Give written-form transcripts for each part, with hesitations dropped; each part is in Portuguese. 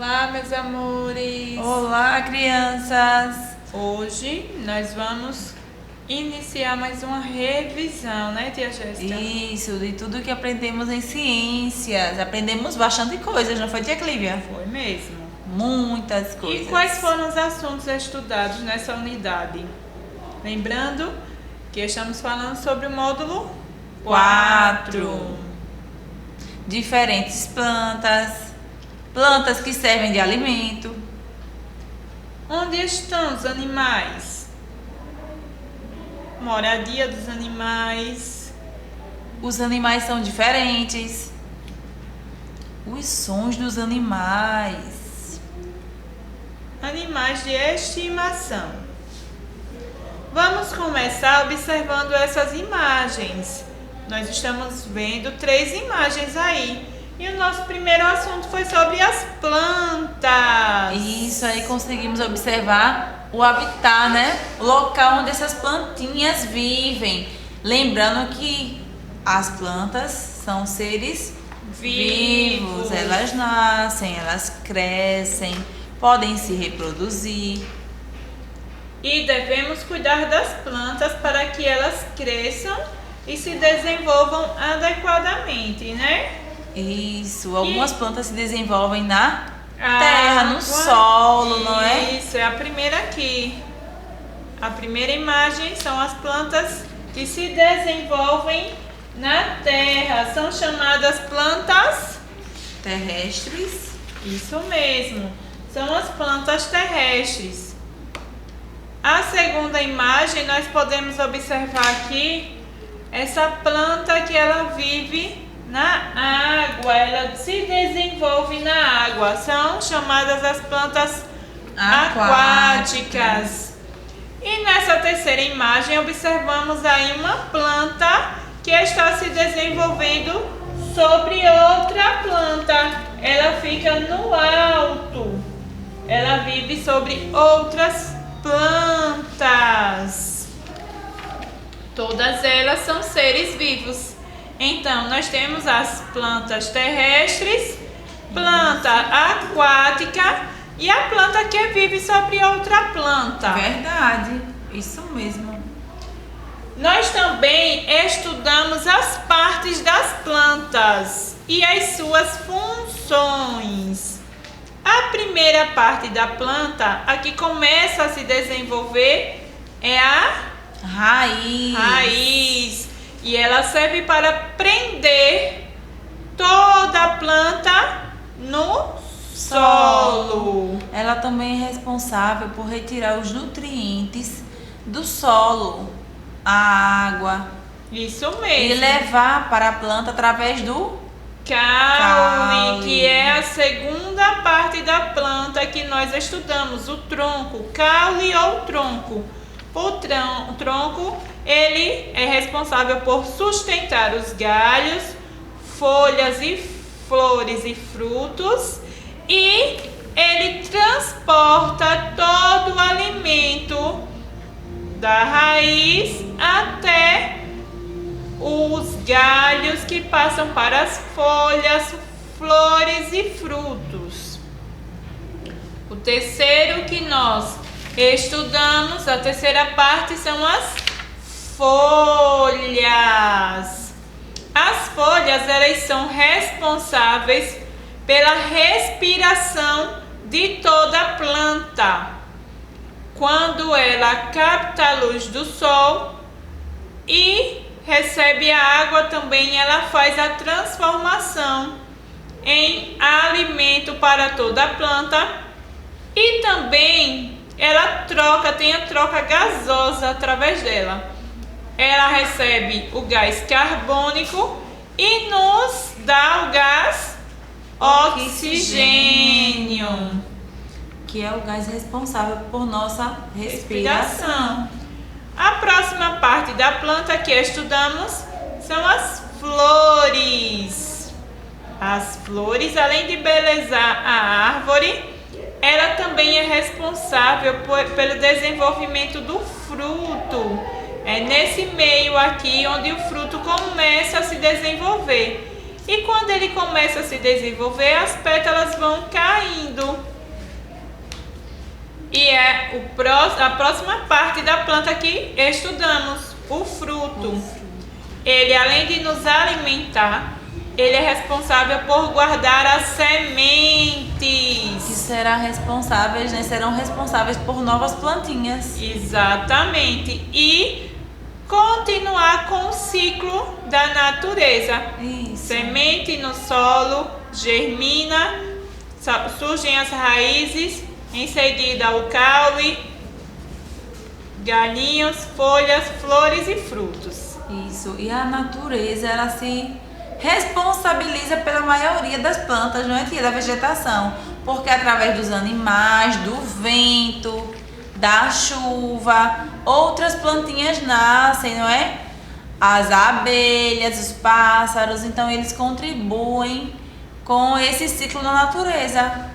Olá, meus amores! Olá, crianças! Hoje nós vamos iniciar mais uma revisão, né, tia Jéssica? Isso, de tudo que aprendemos em ciências. Aprendemos bastante coisas, não foi, tia Clívia? Foi mesmo. Muitas coisas. E quais foram os assuntos estudados nessa unidade? Lembrando que estamos falando sobre o módulo 4. Diferentes plantas. Plantas que servem de alimento. Onde estão os animais? Moradia dos animais. Os animais são diferentes. Os sons dos animais. Animais de estimação. Vamos começar observando essas imagens. Nós estamos vendo 3 imagens aí. E o nosso primeiro assunto foi sobre as plantas. Isso aí conseguimos observar o habitat, né? O local onde essas plantinhas vivem. Lembrando que as plantas são seres vivos. Elas nascem, elas crescem, podem se reproduzir. E devemos cuidar das plantas para que elas cresçam e se desenvolvam adequadamente, né? Isso, algumas plantas se desenvolvem na terra, no solo, não é? Isso, é a primeira aqui. A primeira imagem são as plantas que se desenvolvem na terra. São chamadas plantas Terrestres. Isso mesmo, são as plantas terrestres. A segunda imagem nós podemos observar aqui essa planta que ela vive na água, ela se desenvolve na água. São chamadas as plantas aquáticas. E nessa terceira imagem observamos aí uma planta que está se desenvolvendo sobre outra planta. Ela fica no alto. Ela vive sobre outras plantas. Todas elas são seres vivos. Então, nós temos as plantas terrestres, planta aquática e a planta que vive sobre outra planta. Verdade, isso mesmo. Nós também estudamos as partes das plantas e as suas funções. A primeira parte da planta, a que começa a se desenvolver, é a raiz. E ela serve para prender toda a planta no solo. Ela também é responsável por retirar os nutrientes do solo, a água. Isso mesmo. E levar para a planta através do caule, que é a segunda parte da planta que nós estudamos, o tronco, caule ou tronco. O tronco, ele é responsável por sustentar os galhos, folhas e flores e frutos, e ele transporta todo o alimento da raiz até os galhos que passam para as folhas, flores e frutos. O terceiro que nós estudamos, a terceira parte, são as folhas. As folhas, elas são responsáveis pela respiração de toda a planta. Quando ela capta a luz do sol e recebe a água também, ela faz a transformação em alimento para toda a planta e também ela tem a troca gasosa através dela. Ela recebe o gás carbônico e nos dá o gás oxigênio, que é o gás responsável por nossa respiração. A próxima parte da planta que estudamos são as flores. As flores, além de belezar a árvore, ela também é responsável pelo desenvolvimento do fruto. É nesse meio aqui onde o fruto começa a se desenvolver. E quando ele começa a se desenvolver, as pétalas vão caindo. a próxima parte da planta que estudamos, o fruto. Ele, além de nos alimentar, ele é responsável por guardar as sementes. Que serão responsáveis por novas plantinhas. Exatamente. E continuar com o ciclo da natureza. Isso. Semente no solo, germina, surgem as raízes, em seguida o caule, galhinhos, folhas, flores e frutos. Isso. E a natureza, ela se responsabiliza pela maioria das plantas, não é, tia? Da vegetação. Porque através dos animais, do vento, da chuva, outras plantinhas nascem, não é? As abelhas, os pássaros, então eles contribuem com esse ciclo da natureza.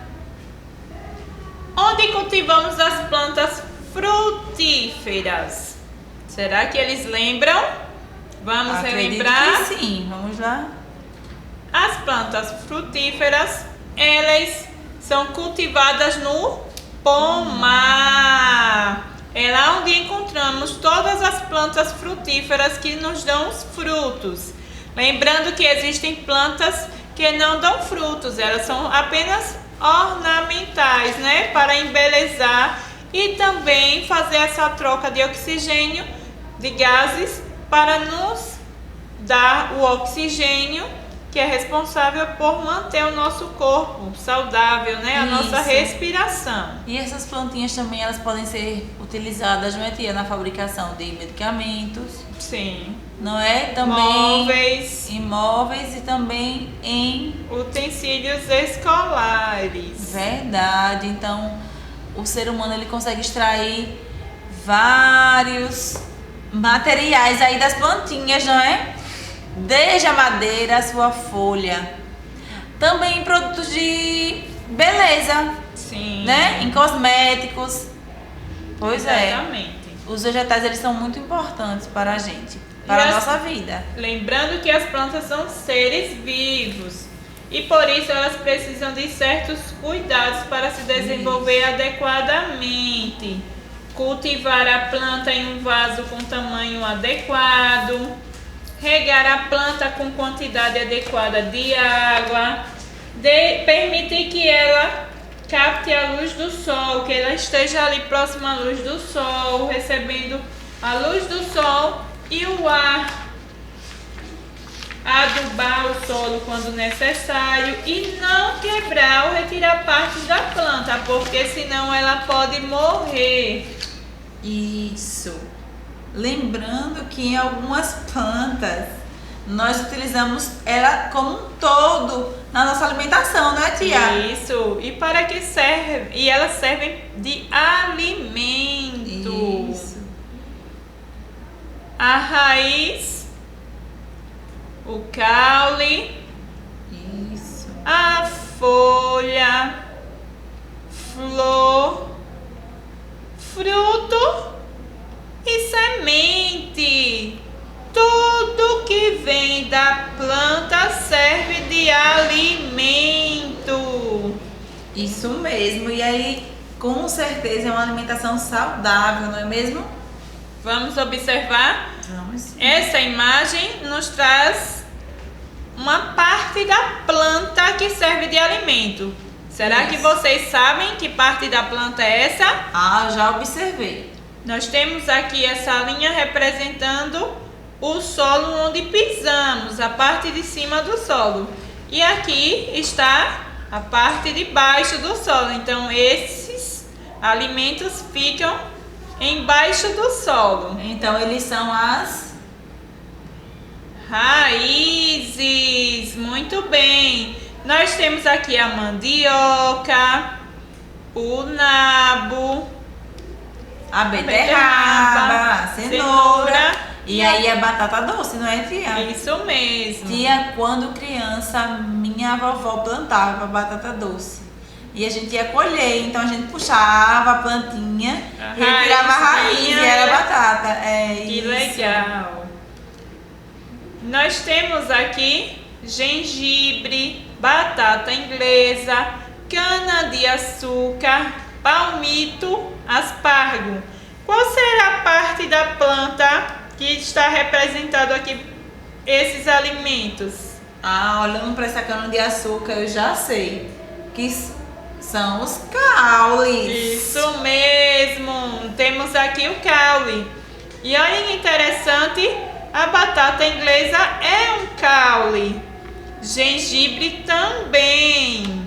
Onde cultivamos as plantas frutíferas? Será que eles lembram? Vamos relembrar? Que sim, vamos lá. As plantas frutíferas, elas são cultivadas no pomar. É lá onde encontramos todas as plantas frutíferas que nos dão os frutos. Lembrando que existem plantas que não dão frutos, elas são apenas ornamentais, né? Para embelezar e também fazer essa troca de oxigênio, de gases, para nos dar o oxigênio que é responsável por manter o nosso corpo saudável, né? A nossa respiração. E essas plantinhas também, elas podem ser utilizadas, não é, tia, na fabricação de medicamentos. Sim. Não é? Também Imóveis e também em utensílios escolares. Verdade. Então, o ser humano, ele consegue extrair vários materiais aí das plantinhas, não é? Desde a madeira, a sua folha. Também em produtos de beleza. Sim. Né? Em cosméticos. Pois Exatamente. Os vegetais, eles são muito importantes para a gente, para a nossa vida. Lembrando que as plantas são seres vivos e por isso elas precisam de certos cuidados para se desenvolver adequadamente. Cultivar a planta em um vaso com tamanho adequado, regar a planta com quantidade adequada de água, permitir que ela capte a luz do sol, que ela esteja ali próxima à luz do sol, recebendo a luz do sol e o ar, adubar o solo quando necessário e não quebrar ou retirar partes da planta, porque senão ela pode morrer. Isso. Lembrando que em algumas plantas nós utilizamos ela como um todo na nossa alimentação, não é, tia? Isso. E para que serve? E elas servem de alimento. Isso. A raiz, o caule, Isso. a folha, flor, fruto e semente. Tudo que vem da planta serve de alimento. Isso mesmo. E aí, com certeza, é uma alimentação saudável, não é mesmo? Vamos observar? Vamos. Essa imagem nos traz uma parte da planta que serve de alimento. Será Isso. que vocês sabem que parte da planta é essa? Ah, já observei. Nós temos aqui essa linha representando o solo onde pisamos, a parte de cima do solo. E aqui está a parte de baixo do solo. Então, esses alimentos ficam embaixo do solo. Então, eles são as raízes. Muito bem. Nós temos aqui a mandioca, o nabo, a beterraba, a cenoura. E a... aí a batata doce, não é, tia? Isso mesmo. Tia, quando criança, minha vovó plantava batata doce. E a gente ia colher, então a gente puxava a plantinha, retirava a raiz e era batata. Que isso. Legal. Nós temos aqui gengibre, batata inglesa, cana de açúcar, palmito, aspargo. Qual será a parte da planta que está representado aqui esses alimentos? Olhando para essa cana-de-açúcar, eu já sei que são os caules. Isso mesmo, temos aqui o caule. E olha que interessante, a batata inglesa é um caule. Gengibre também.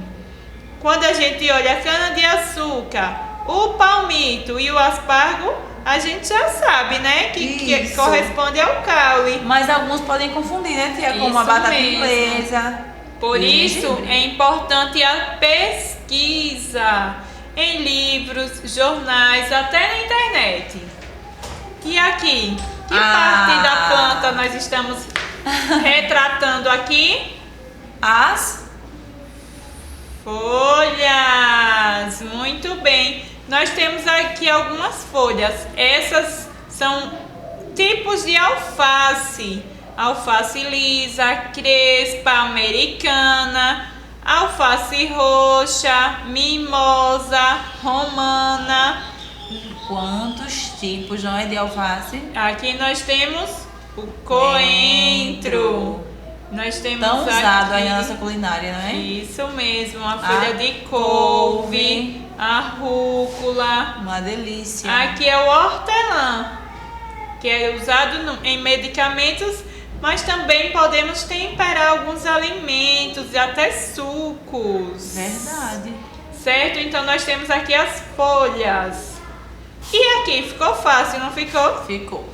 Quando a gente olha a cana-de-açúcar, o palmito e o aspargo, a gente já sabe, né? Que corresponde ao caule. Mas alguns podem confundir, né, tia? Como a batata inglesa. Por isso é importante a pesquisa em livros, jornais, até na internet. E aqui, que parte da planta nós estamos retratando aqui? As folhas. Muito bem. Nós temos aqui algumas folhas. Essas são tipos de alface. Alface lisa, crespa, americana, alface roxa, mimosa, romana. Quantos tipos não é de alface? Aqui nós temos o coentro. Nós temos tão usado aqui, aí na nossa culinária, não é? Isso mesmo, a folha de couve, a rúcula. Uma delícia. Aqui é o hortelã, que é usado em medicamentos, mas também podemos temperar alguns alimentos e até sucos. Verdade. Certo? Então nós temos aqui as folhas. E aqui, ficou fácil, não ficou? Ficou.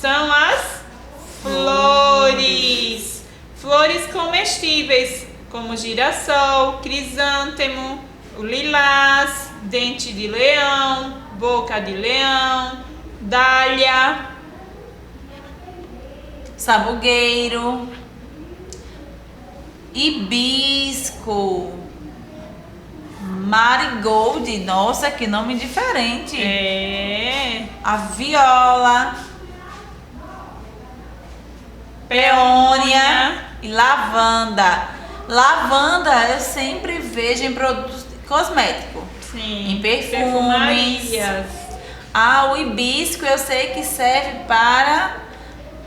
São as flores. Flores comestíveis, como girassol, crisântemo, o lilás, dente de leão, boca de leão, dália, sabugueiro, hibisco, marigold, nossa, que nome diferente. É. A viola, peônia e lavanda. Lavanda eu sempre vejo em produtos cosméticos. Sim. Em perfumes. Perfumarias. O hibisco eu sei que serve para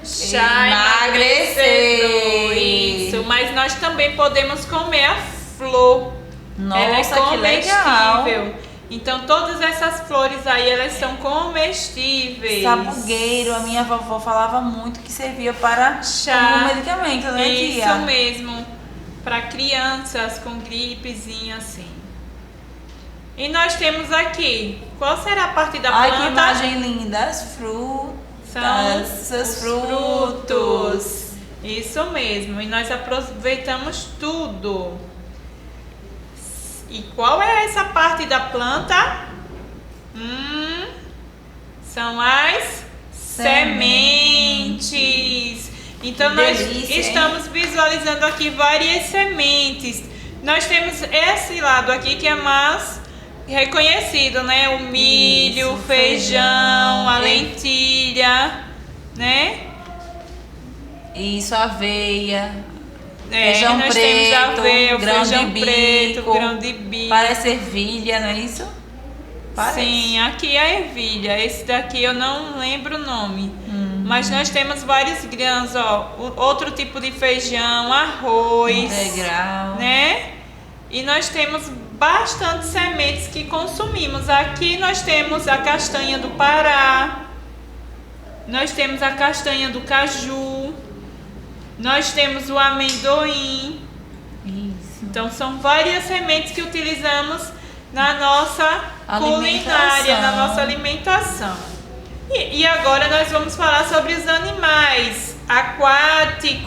chá emagrecedor. Isso, mas nós também podemos comer a flor. Nossa, ela é comestível. Que legal. Então todas essas flores aí, elas são comestíveis. Sabugueiro, a minha vovó falava muito que servia para chá, como medicamento, né, tia? Isso mesmo, para crianças com gripezinha assim. E nós temos aqui, qual será a parte da planta? Ai, que imagem linda, as frutas. São os frutos. Isso mesmo, e nós aproveitamos tudo. E qual é essa parte da planta? São as sementes. Então nós estamos visualizando aqui várias sementes. Nós temos esse lado aqui que é mais reconhecido, né? O milho, o feijão, a lentilha, né? Isso, aveia. Feijão nós preto, temos aveia, grão feijão de preto, bico, grão de bico. Parece ervilha, não é isso? Parece. Sim, aqui é a ervilha. Esse daqui eu não lembro o nome. Mas nós temos vários grãos, ó. Outro tipo de feijão, arroz. Integral. Né? E nós temos bastante sementes que consumimos. Aqui nós temos a castanha do Pará. Nós temos a castanha do caju. Nós temos o amendoim. Isso. Então são várias sementes que utilizamos na nossa culinária, na nossa alimentação. E agora nós vamos falar sobre os animais aquáticos.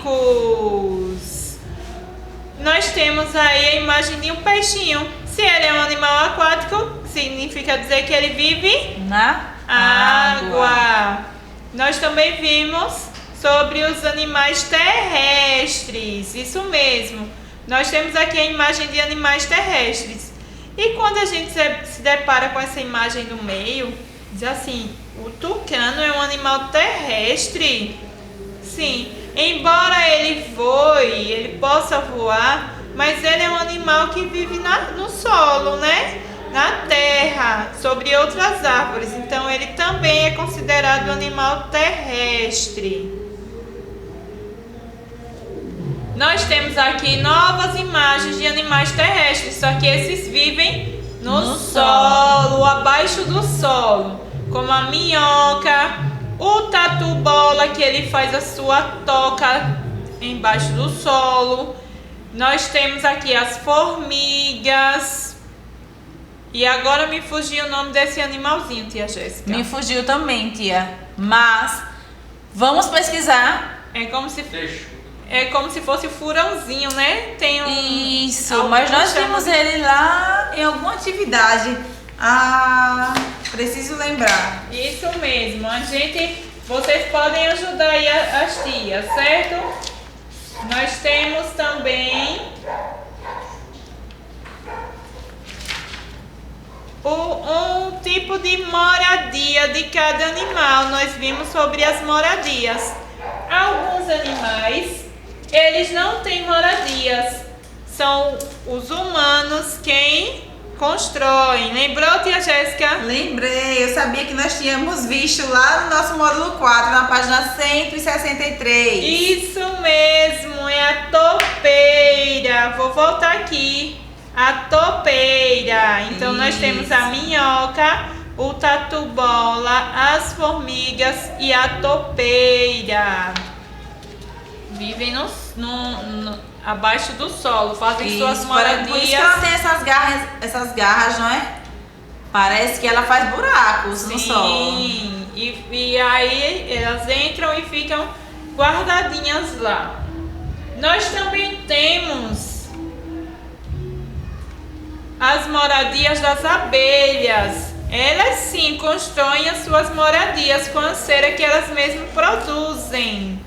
Nós temos aí a imagem de um peixinho. Se ele é um animal aquático, significa dizer que ele vive na água. Nós também vimos sobre os animais terrestres. Isso mesmo. Nós temos aqui a imagem de animais terrestres. E quando a gente se depara com essa imagem no meio, diz assim: o tucano é um animal terrestre? Sim, embora ele voe, ele possa voar, mas ele é um animal que vive no solo, né? Na terra. também é considerado animal terrestre. Nós temos aqui novas imagens de animais terrestres, só que esses vivem no solo, abaixo do solo, como a minhoca, o tatu-bola, que ele faz a sua toca embaixo do solo. Nós temos aqui as formigas. E agora me fugiu o nome desse animalzinho, tia Jéssica. Me fugiu também, tia. Mas vamos pesquisar. É como se fosse o furãozinho, né? Tem um... Isso, mas nós vimos ele lá em alguma atividade. Ah, preciso lembrar. Isso mesmo. Vocês podem ajudar aí as tias, certo? Nós temos também um tipo de moradia de cada animal. Nós vimos sobre as moradias. Alguns animais, eles não têm moradias. São os humanos quem constroem. Lembrou, tia Jéssica? Lembrei, eu sabia que nós tínhamos visto lá no nosso módulo 4, na página 163. Isso mesmo, é a topeira. Vou voltar aqui. A topeira. Então nós temos a minhoca, o tatu-bola, as formigas e a topeira. Vivem abaixo do solo, fazem suas moradias. Por isso que ela tem essas garras, não é? Parece que ela faz buracos no solo. Sim, e aí elas entram e ficam guardadinhas lá. Nós também temos as moradias das abelhas. Elas sim constroem as suas moradias com a cera que elas mesmas produzem.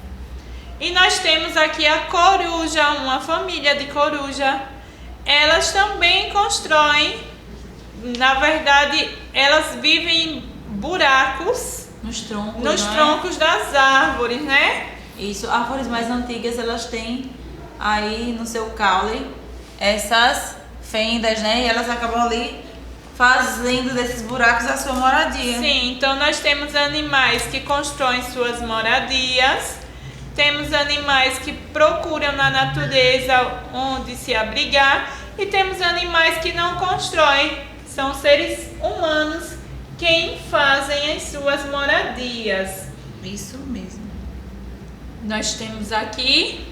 E nós temos aqui a coruja, uma família de coruja. Elas também constroem, na verdade, elas vivem em buracos nos troncos das árvores, né? Isso, árvores mais antigas, elas têm aí no seu caule essas fendas, né? E elas acabam ali fazendo desses buracos a sua moradia. Sim, então nós temos animais que constroem suas moradias. Temos animais que procuram na natureza onde se abrigar e temos animais que não constroem, são seres humanos quem fazem as suas moradias. Isso mesmo. Nós temos aqui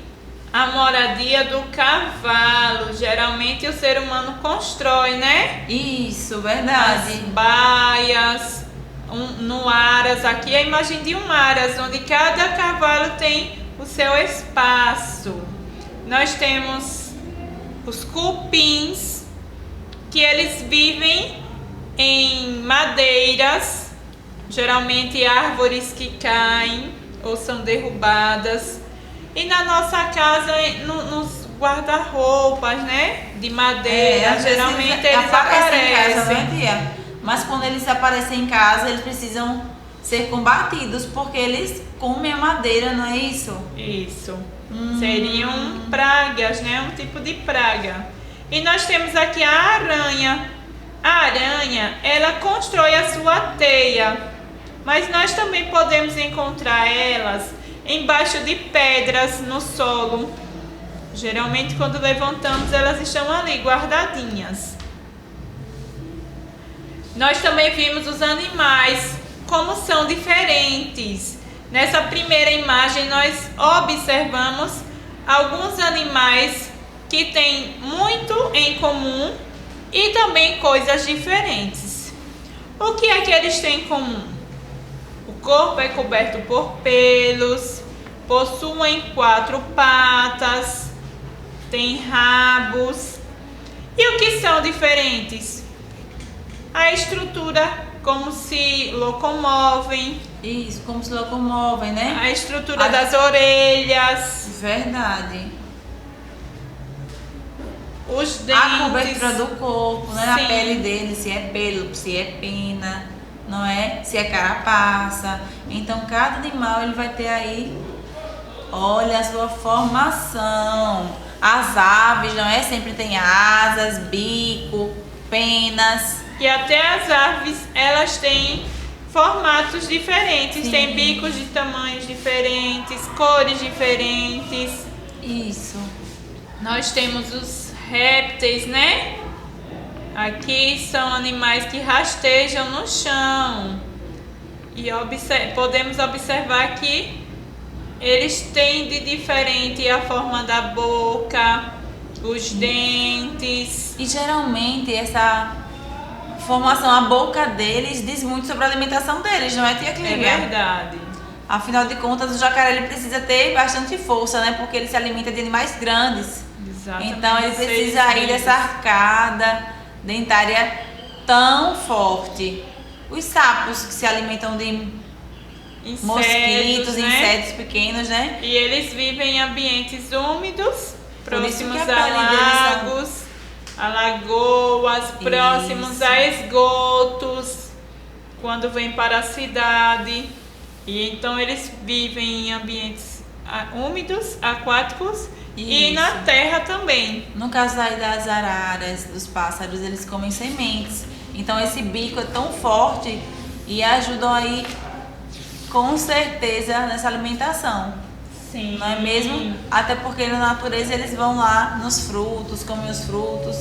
a moradia do cavalo. Geralmente o ser humano constrói, né? Isso, verdade. As baias, no aras, aqui a imagem de um aras, onde cada cavalo tem o seu espaço. Nós temos os cupins, que eles vivem em madeiras, geralmente árvores que caem ou são derrubadas. E na nossa casa, nos guarda-roupas, né, de madeira, geralmente eles aparecem. Em casa, não é, tia? Mas quando eles aparecem em casa, eles precisam ser combatidos, porque eles comem a madeira, não é isso? Isso. Seriam pragas, né? Um tipo de praga. E nós temos aqui a aranha. A aranha, ela constrói a sua teia, mas nós também podemos encontrar elas embaixo de pedras no solo. Geralmente, quando levantamos, elas estão ali guardadinhas. Nós também vimos os animais, como são diferentes. Nessa primeira imagem, nós observamos alguns animais que têm muito em comum e também coisas diferentes. O que é que eles têm em comum? O corpo é coberto por pelos, possuem 4 patas, têm rabos. E o que são diferentes? A estrutura, como se locomovem. Isso, como se locomovem, né? A estrutura das orelhas. Verdade. Os dentes. A cobertura do corpo, né? Sim. A pele dele, se é pelo, se é pena, não é? Se é carapaça. Então, cada animal ele vai ter aí, olha, a sua formação. As aves, não é? Sempre tem asas, bico, penas. E até as aves, elas têm formatos diferentes, Sim. tem bicos de tamanhos diferentes, cores diferentes. Isso. Nós temos os répteis, né? Aqui são animais que rastejam no chão. E podemos observar que eles têm de diferente a forma da boca, os dentes. E geralmente essa formação, a boca deles diz muito sobre a alimentação deles, não é, tia É Clívia? verdade. Afinal de contas, o jacaré ele precisa ter bastante força, né? Porque ele se alimenta de animais grandes. Exatamente. Então ele precisa aí Seres dessa arcada dentária tão forte. Os sapos que se alimentam de mosquitos, né? insetos pequenos, né? E eles vivem em ambientes úmidos, Por isso próximos que a a pele deles são- lagos, a lagoas, próximos Isso. a esgotos, quando vêm para a cidade. E então eles vivem em ambientes úmidos, aquáticos e Isso. na terra também. No caso aí das araras, dos pássaros, eles comem sementes. Então esse bico é tão forte e ajudam aí com certeza nessa alimentação. Sim. Não é mesmo? Até porque na natureza eles vão lá nos frutos, comem os frutos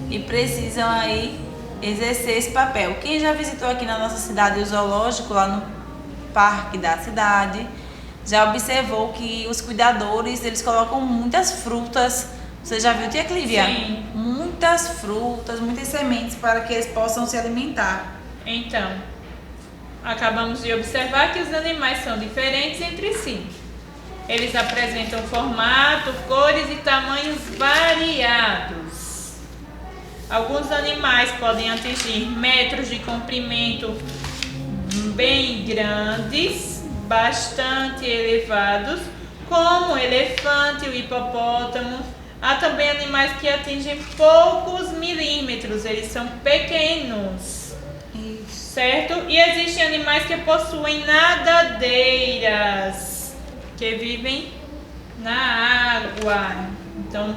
e precisam aí exercer esse papel. Quem já visitou aqui na nossa cidade o zoológico, lá no parque da cidade, já observou que os cuidadores, eles colocam muitas frutas. Você já viu, tia Clívia? Sim. Muitas frutas, muitas sementes para que eles possam se alimentar. Então, acabamos de observar que os animais são diferentes entre si. Eles apresentam formato, cores e tamanhos variados. Alguns animais podem atingir metros de comprimento bem grandes, bastante elevados, como o elefante, o hipopótamo. Há também animais que atingem poucos milímetros, eles são pequenos. Isso. Certo? E existem animais que possuem nadadeiras, que vivem na água. Então,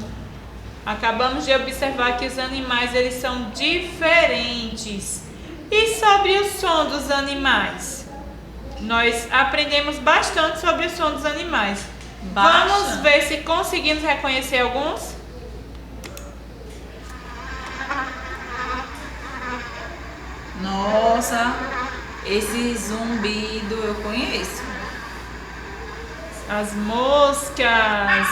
acabamos de observar que os animais eles são diferentes. E sobre o som dos animais? Nós aprendemos bastante sobre o som dos animais. Vamos Bastante. ver se conseguimos reconhecer alguns? Nossa, esse zumbido eu conheço. As moscas.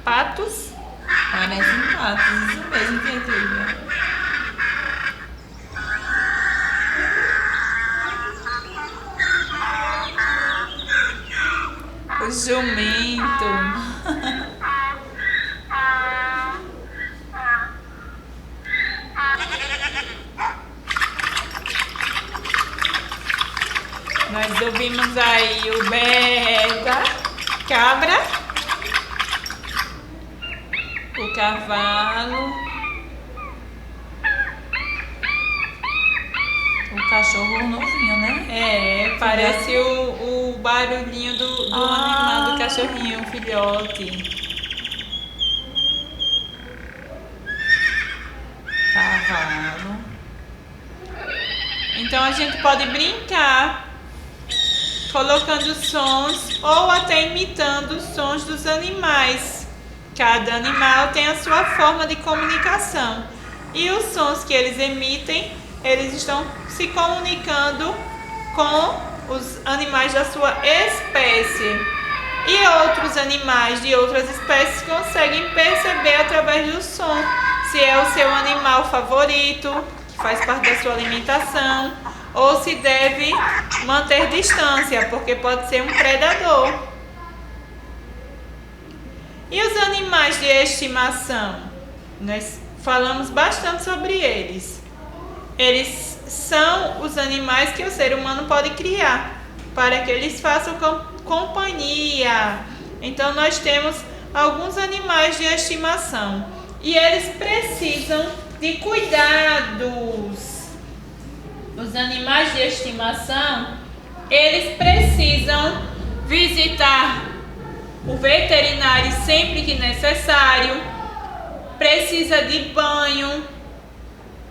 Patos. Parecem patos, isso mesmo, tia Clívia. O jumento. Nós ouvimos aí o berro da cabra, o cavalo, O cachorro novinho, né? parece o barulhinho do animal, do cachorrinho, o filhote. Cavalo. Então a gente pode brincar colocando sons ou até imitando os sons dos animais. Cada animal tem a sua forma de comunicação. E os sons que eles emitem, eles estão se comunicando com os animais da sua espécie. E outros animais de outras espécies conseguem perceber através do som se é o seu animal favorito, que faz parte da sua alimentação, ou se deve manter distância, porque pode ser um predador. E os animais de estimação? Nós falamos bastante sobre eles. Eles são os animais que o ser humano pode criar para que eles façam companhia. Então nós temos alguns animais de estimação e eles precisam de cuidados. Os animais de estimação, eles precisam visitar o veterinário sempre que necessário. precisa de banho,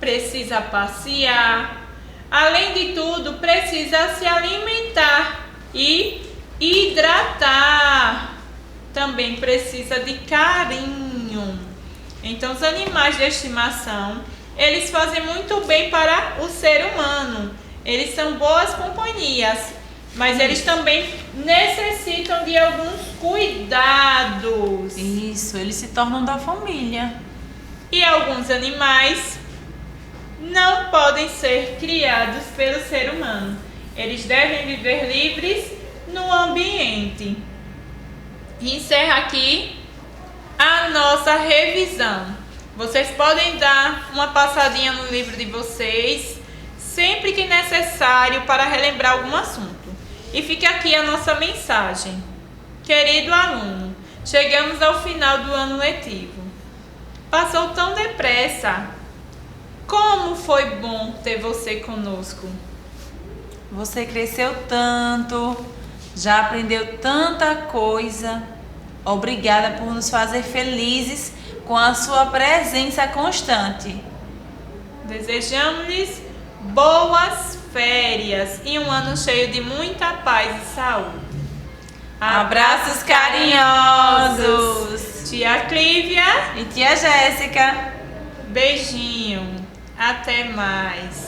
precisa passear. Além de tudo, precisa se alimentar e hidratar. Também precisa de carinho. Então, os animais de estimação, eles fazem muito bem para o ser humano. Eles são boas companhias, mas eles também necessitam de alguns cuidados. Isso, eles se tornam da família. E alguns animais não podem ser criados pelo ser humano. Eles devem viver livres no ambiente. E encerra aqui a nossa revisão. Vocês podem dar uma passadinha no livro de vocês sempre que necessário para relembrar algum assunto. E fica aqui a nossa mensagem. Querido aluno, chegamos ao final do ano letivo. Passou tão depressa. Como foi bom ter você conosco. Você cresceu tanto, já aprendeu tanta coisa. Obrigada por nos fazer felizes com a sua presença constante. Desejamos-lhes boas férias e um ano cheio de muita paz e saúde. Abraços carinhosos. Tia Clívia e tia Jéssica. Beijinho. Até mais.